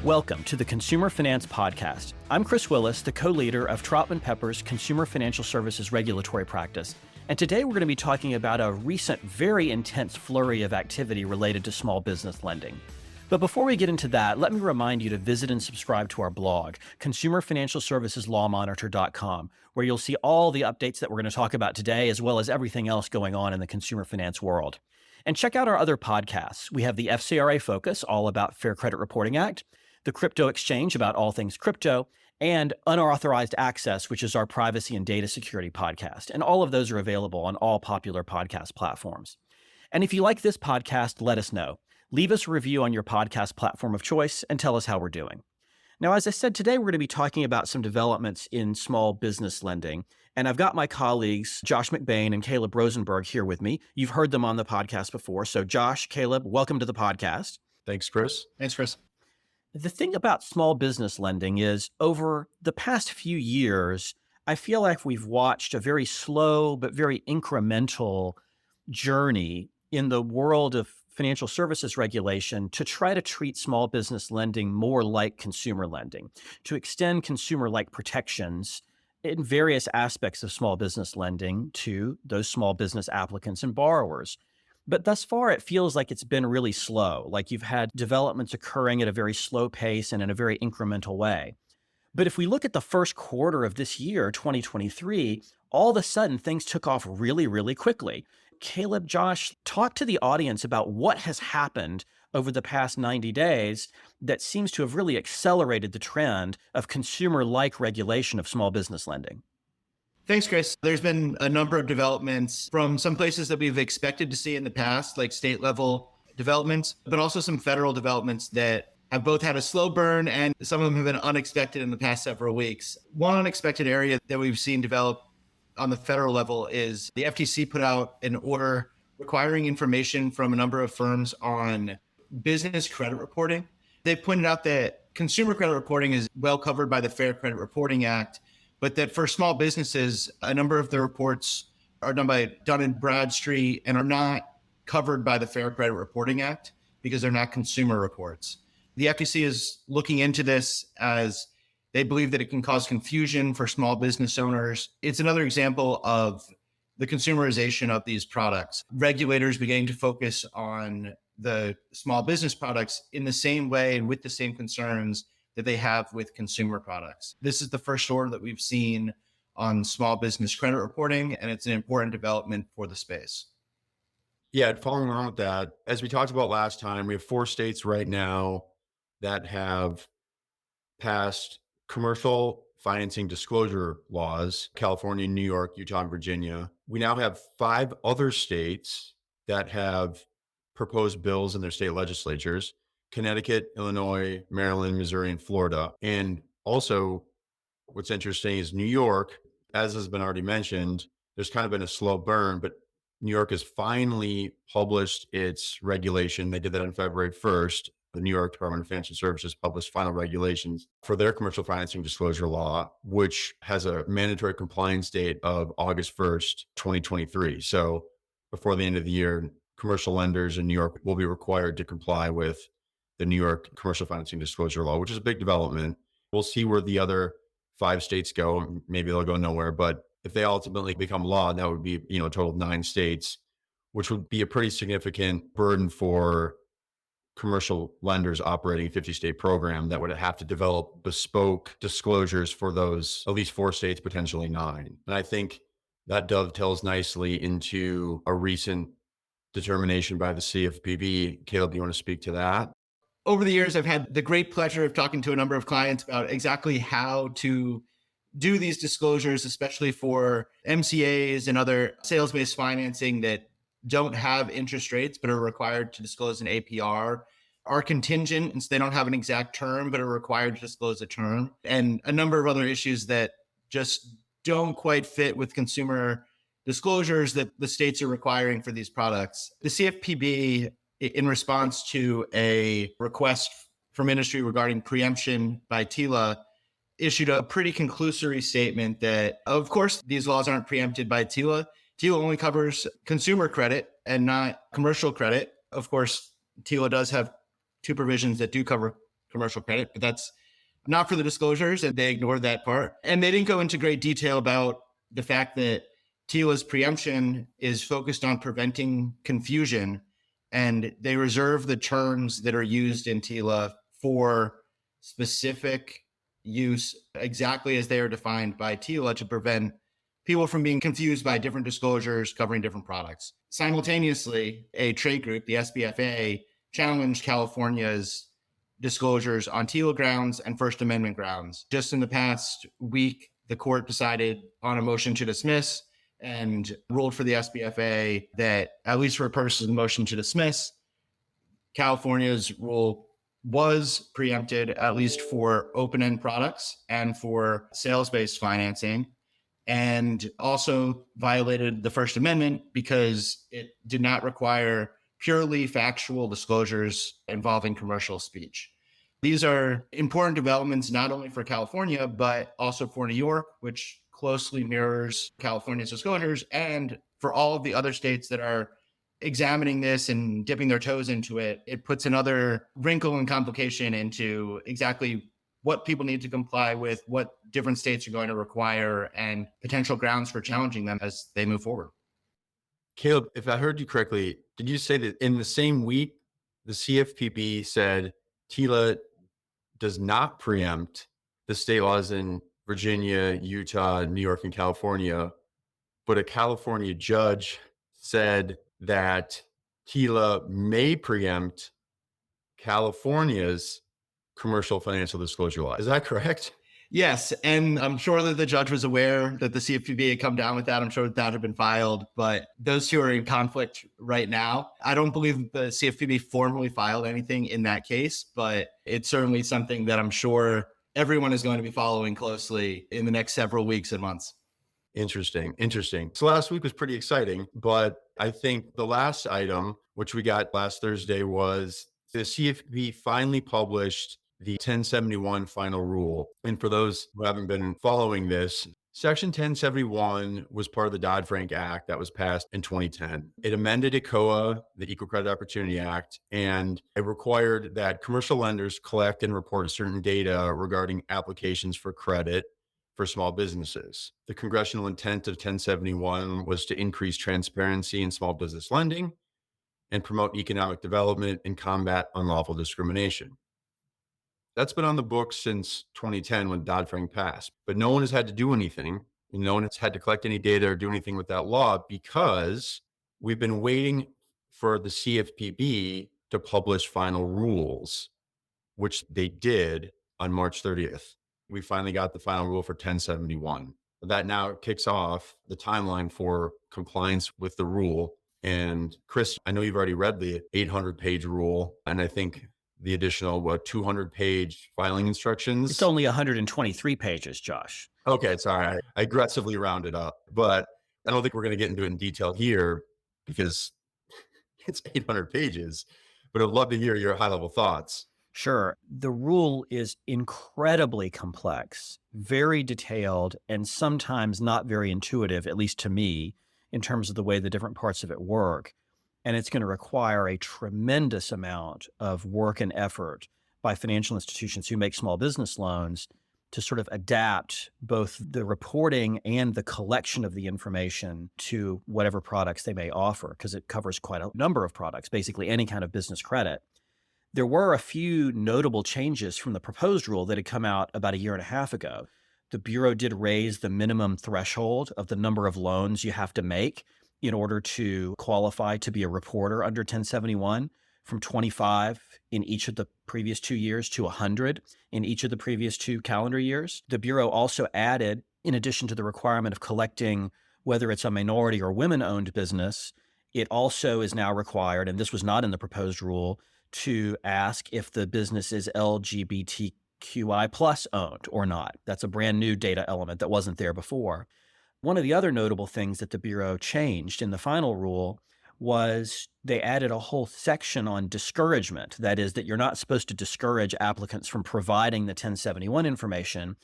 Welcome to the Consumer Finance Podcast. I'm Chris Willis, the co-leader of Troutman Pepper's Consumer Financial Services regulatory practice. And today we're going to be talking about a recent, very intense flurry of activity related to small business lending. But before we get into that, let me remind you to visit and subscribe to our blog, consumerfinancialserviceslawmonitor.com, where you'll see all the updates that we're going to talk about today, as well as everything else going on in the consumer finance world. And check out our other podcasts. We have the FCRA Focus, all about Fair Credit Reporting Act, the Crypto Exchange, about all things crypto, and Unauthorized Access, which is our privacy and data security podcast. And all of those are available on all popular podcast platforms. And if you like this podcast, let us know. Leave us a review on your podcast platform of choice and tell us how we're doing. Now, as I said, today we're going to be talking about some developments in small business lending. And I've got my colleagues, Josh McBeain and Caleb Rosenberg, here with me. You've heard them on the podcast before. So Josh, Caleb, welcome to the podcast. Thanks, Chris. Thanks, Chris. The thing about small business lending is over the past few years, I feel like we've watched a very slow but very incremental journey in the world of financial services regulation to try to treat small business lending more like consumer lending, to extend consumer-like protections in various aspects of small business lending to those small business applicants and borrowers. But thus far, it feels like it's been really slow, like you've had developments occurring at a very slow pace and in a very incremental way. But if we look at the first quarter of this year, 2023, all of a sudden things took off really, really quickly. Caleb, Josh, talk to the audience about what has happened over the past 90 days that seems to have really accelerated the trend of consumer-like regulation of small business lending. Thanks, Chris. There's been a number of developments from some places that we've expected to see in the past, like state level developments, but also some federal developments that have both had a slow burn and some of them have been unexpected in the past several weeks. One unexpected area that we've seen develop on the federal level is the FTC put out an order requiring information from a number of firms on business credit reporting. They pointed out that consumer credit reporting is well covered by the Fair Credit Reporting Act, but that for small businesses, a number of the reports are done by Dun & Bradstreet and are not covered by the Fair Credit Reporting Act because they're not consumer reports. The FTC is looking into this as they believe that it can cause confusion for small business owners. It's another example of the consumerization of these products. Regulators beginning to focus on the small business products in the same way and with the same concerns that they have with consumer products. This is the first order that we've seen on small business credit reporting, and it's an important development for the space. Yeah, following on with that, as we talked about last time, we have 4 states right now that have passed commercial financing disclosure laws: California, New York, Utah, and Virginia. We now have 5 other states that have proposed bills in their state legislatures: Connecticut, Illinois, Maryland, Missouri, and Florida. And also, what's interesting is New York, as has been already mentioned, there's kind of been a slow burn, but New York has finally published its regulation. They did that on February 1st. The New York Department of Financial Services published final regulations for their commercial financing disclosure law, which has a mandatory compliance date of August 1st, 2023. So before the end of the year, commercial lenders in New York will be required to comply with the New York Commercial Financing Disclosure Law, which is a big development. We'll see where the other 5 states go. Maybe they'll go nowhere, but if they ultimately become law, that would be, a total of 9 states, which would be a pretty significant burden for commercial lenders operating a 50-state program that would have to develop bespoke disclosures for those, at least 4 states, potentially 9. And I think that dovetails nicely into a recent determination by the CFPB. Caleb, do you want to speak to that? Over the years, I've had the great pleasure of talking to a number of clients about exactly how to do these disclosures, especially for MCAs and other sales-based financing that don't have interest rates but are required to disclose an APR, are contingent, and so they don't have an exact term but are required to disclose a term, and a number of other issues that just don't quite fit with consumer disclosures that the states are requiring for these products. The CFPB, in response to a request from industry regarding preemption by TILA, issued a pretty conclusory statement that, of course, these laws aren't preempted by TILA. TILA only covers consumer credit and not commercial credit. Of course, TILA does have 2 provisions that do cover commercial credit, but that's not for the disclosures, and they ignored that part. And they didn't go into great detail about the fact that TILA's preemption is focused on preventing confusion, and they reserve the terms that are used in TILA for specific use exactly as they are defined by TILA to prevent people from being confused by different disclosures covering different products. Simultaneously, a trade group, the SBFA, challenged California's disclosures on TILA grounds and First Amendment grounds. Just in the past week, the court decided on a motion to dismiss and ruled for the SBFA that, at least for purposes of the motion to dismiss, California's rule was preempted, at least for open-end products and for sales-based financing, and also violated the First Amendment because it did not require purely factual disclosures involving commercial speech. These are important developments not only for California, but also for New York, which closely mirrors California's disclosures, and for all of the other states that are examining this and dipping their toes into it. It puts another wrinkle and complication into exactly what people need to comply with, what different states are going to require, and potential grounds for challenging them as they move forward. Caleb, if I heard you correctly, did you say that in the same week, the CFPB said TILA does not preempt the state laws in Virginia, Utah, New York, and California, but a California judge said that TILA may preempt California's commercial financial disclosure law? Is that correct? Yes, and I'm sure that the judge was aware that the CFPB had come down with that. I'm sure that had been filed, but those two are in conflict right now. I don't believe the CFPB formally filed anything in that case, but it's certainly something that I'm sure everyone is going to be following closely in the next several weeks and months. Interesting. So last week was pretty exciting, but I think the last item, which we got last Thursday, was the CFPB finally published the 1071 final rule. And for those who haven't been following this, Section 1071 was part of the Dodd-Frank Act that was passed in 2010. It amended ECOA, the Equal Credit Opportunity Act, and it required that commercial lenders collect and report certain data regarding applications for credit for small businesses. The congressional intent of 1071 was to increase transparency in small business lending and promote economic development and combat unlawful discrimination. That's been on the books since 2010 when Dodd-Frank passed, but no one has had to do anything. And no one has had to collect any data or do anything with that law because we've been waiting for the CFPB to publish final rules, which they did on March 30th. We finally got the final rule for 1071. That now kicks off the timeline for compliance with the rule. And Chris, I know you've already read the 800-page rule, and I think the additional 200-page filing instructions. It's only 123 pages, Josh. Okay, sorry. I aggressively rounded up, but I don't think we're going to get into it in detail here because it's 800 pages, but I'd love to hear your high-level thoughts. Sure. The rule is incredibly complex, very detailed, and sometimes not very intuitive, at least to me, in terms of the way the different parts of it work. And it's going to require a tremendous amount of work and effort by financial institutions who make small business loans to sort of adapt both the reporting and the collection of the information to whatever products they may offer, because it covers quite a number of products, basically any kind of business credit. There were a few notable changes from the proposed rule that had come out about a year and a half ago. The Bureau did raise the minimum threshold of the number of loans you have to make in order to qualify to be a reporter under 1071 from 25 in each of the previous 2 years to 100 in each of the previous 2 calendar years. The Bureau also added, in addition to the requirement of collecting whether it's a minority or women-owned business, it also is now required, and this was not in the proposed rule, to ask if the business is LGBTQI plus owned or not. That's a brand new data element that wasn't there before. One of the other notable things that the Bureau changed in the final rule was they added a whole section on discouragement. That is, that you're not supposed to discourage applicants from providing the 1071 information,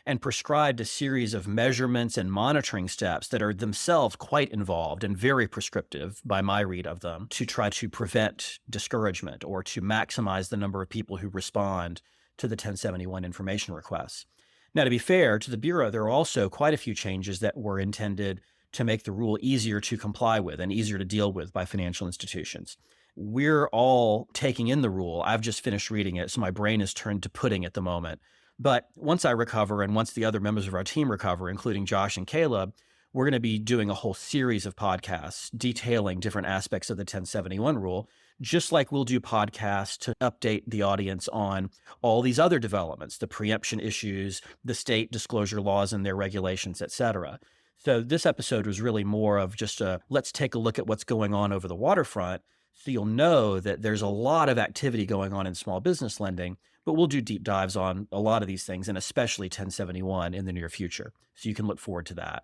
and prescribed a series of measurements and monitoring steps that are themselves quite involved and very prescriptive by my read of them to try to prevent discouragement or to maximize the number of people who respond to the 1071 information requests. Now, to be fair to the Bureau, there are also quite a few changes that were intended to make the rule easier to comply with and easier to deal with by financial institutions. We're all taking in the rule. I've just finished reading it, so my brain is turned to pudding at the moment. But once I recover and once the other members of our team recover, including Josh and Caleb, we're going to be doing a whole series of podcasts detailing different aspects of the 1071 rule, just like we'll do podcasts to update the audience on all these other developments, the preemption issues, the state disclosure laws and their regulations, et cetera. So this episode was really more of just let's take a look at what's going on over the waterfront, so you'll know that there's a lot of activity going on in small business lending, but we'll do deep dives on a lot of these things, and especially 1071 in the near future. So you can look forward to that.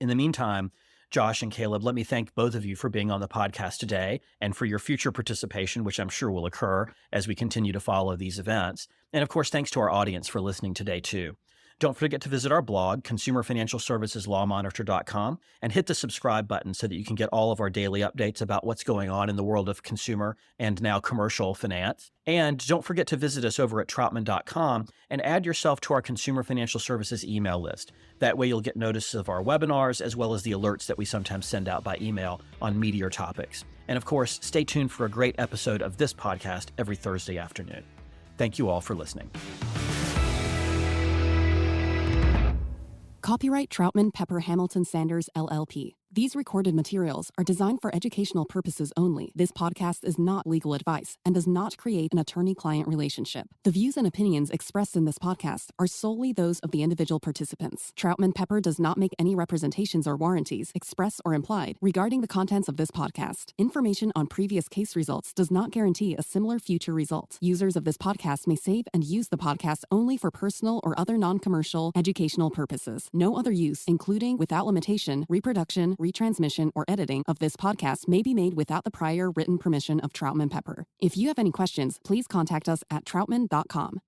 In the meantime, Josh and Caleb, let me thank both of you for being on the podcast today and for your future participation, which I'm sure will occur as we continue to follow these events. And of course, thanks to our audience for listening today too. Don't forget to visit our blog, consumerfinancialserviceslawmonitor.com, and hit the subscribe button so that you can get all of our daily updates about what's going on in the world of consumer and now commercial finance. And don't forget to visit us over at Troutman.com and add yourself to our Consumer Financial Services email list. That way you'll get notice of our webinars as well as the alerts that we sometimes send out by email on meatier topics. And of course, stay tuned for a great episode of this podcast every Thursday afternoon. Thank you all for listening. Copyright Troutman Pepper Hamilton Sanders, LLP. These recorded materials are designed for educational purposes only. This podcast is not legal advice and does not create an attorney-client relationship. The views and opinions expressed in this podcast are solely those of the individual participants. Troutman Pepper does not make any representations or warranties, express or implied, regarding the contents of this podcast. Information on previous case results does not guarantee a similar future result. Users of this podcast may save and use the podcast only for personal or other non-commercial educational purposes. No other use, including, without limitation, reproduction, retransmission, or editing of this podcast may be made without the prior written permission of Troutman Pepper. If you have any questions, please contact us at troutman.com.